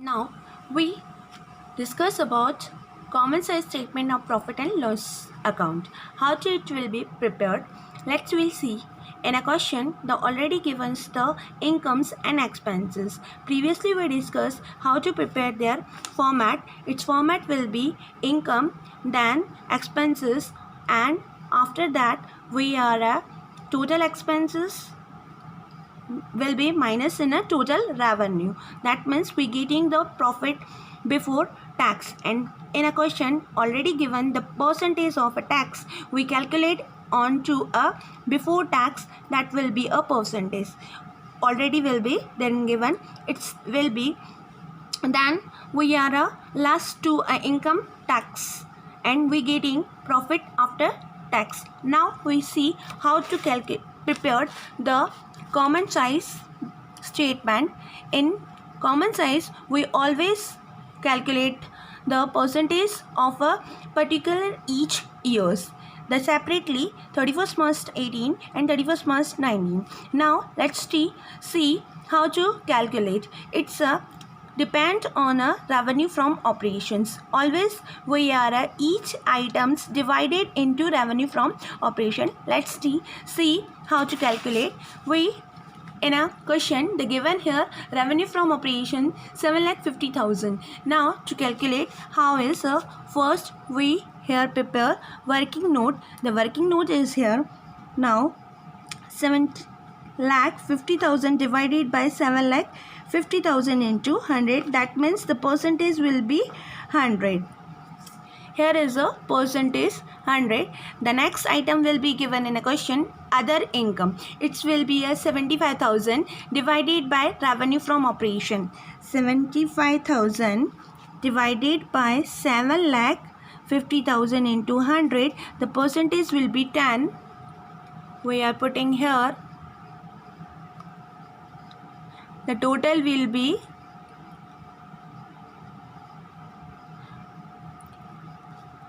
Now we discuss about common size statement of profit and loss account. How it will be prepared. Let's will see. In a question, the already given the incomes and expenses. Previously we discussed how to prepare their format. Its format will be income, then expenses, and after that we are a total expenses will be minus in a total revenue. That means we getting the profit before tax, and in a question already given the percentage of a tax, we calculate on to a before tax, that will be a percentage already will be then given. It will be then we are a last to a income tax, and we getting profit after tax. Now we see how to calculate prepare the common size statement. In common size we always calculate the percentage of a particular each years, the separately 31st March 18 and 31st March 19. Now let's see how to calculate. It's a depend on a revenue from operations. Always we are each items divided into revenue from operation. Let's see how to calculate. We in a question the given here revenue from operation 7,50,000. Now to calculate how is first we here prepare working note. The working note is here. Now 7,50,000 divided by 7,50,000 into 100, that means the percentage will be 100. Here is a percentage 100. The next item will be given in a question other income. It will be a 75,000 divided by revenue from operation. 75,000 divided by 7,50,000 into 100. The percentage will be 10. We are putting here. The total will be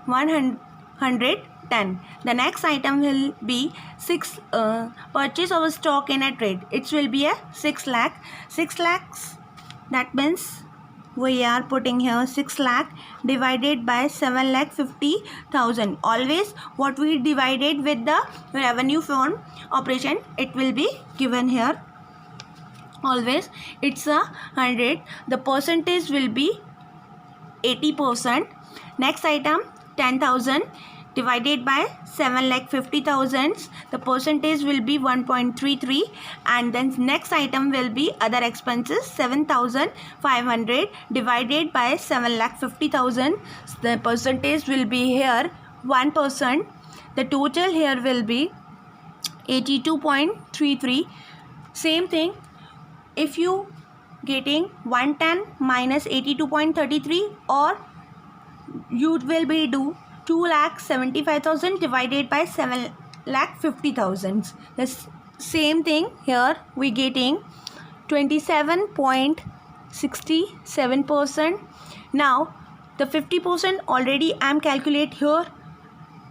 110. The next item will be purchase of stock in a trade. It will be a 6 lakh. 6 lakhs. That means we are putting here 6 lakh divided by 7,50,000. Always what we divided with the revenue from operation, it will be given here. Always it's a 100. The percentage will be 80%. Next item 10,000 divided by 7,50,000. The percentage will be 1.33. And then next item will be other expenses 7,500 divided by 7,50,000. The percentage will be here 1%. The total here will be 82.33. Same thing. If you getting 110 minus 82.33, or you will be do 2,75,000 divided by 7,50,000. The same thing here we getting 27.67%. Now the 50% already I am calculate here.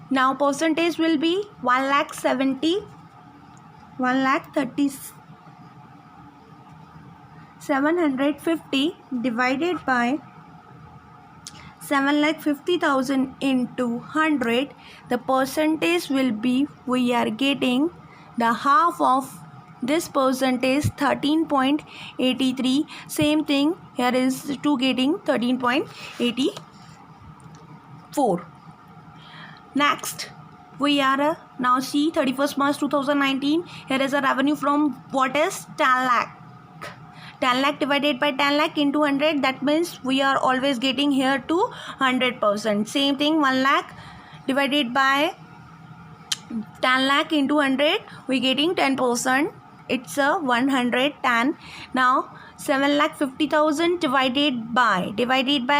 Now percentage will be 1,750 divided by 7,50,000 into 100. The percentage will be we are getting the half of this percentage 13.83. Same thing here is 2 getting 13.84. Next we are now see 31st March 2019. Here is a revenue from what is 10 lakh. 10 lakh divided by 10 lakh into 100, that means we are always getting here to 100%. Same thing 1 lakh divided by 10 lakh into 100, we getting 10%. It's a 110. Now 7,50,000 divided by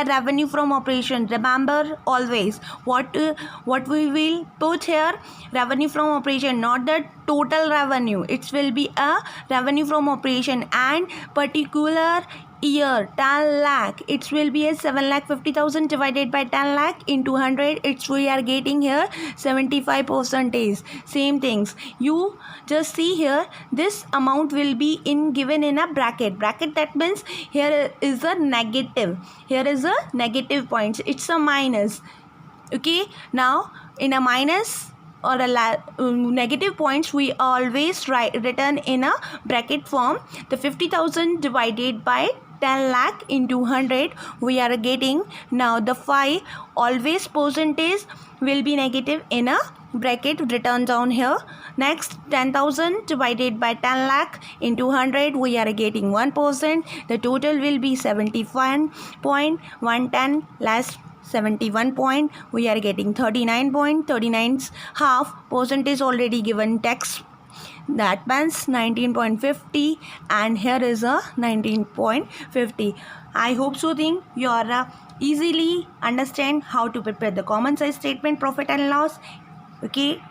revenue from operation. Remember always what we will put here, revenue from operation, not the total revenue. It will be a revenue from operation, and particular year 10 lakh, it will be a 7,50,000 divided by 10 lakh into 100, it's we are getting here 75%. Same things, you just see here, this amount will be given in a bracket. That means here is a negative, here is a negative points, it's a minus. Okay, now in a minus or a negative points, we always written in a bracket form. The 50,000 divided by 10 lakh into 100, we are getting now the 5 always percentage will be negative in a bracket written down here. Next, 10,000 divided by 10 lakh into 100, we are getting 1%. The total will be 71.110 less 71 point, we are getting 39.39 half percentage already given text, that means 19.50, and here is a 19.50. I hope so think you are easily understand how to prepare the common size statement profit and loss. Okay.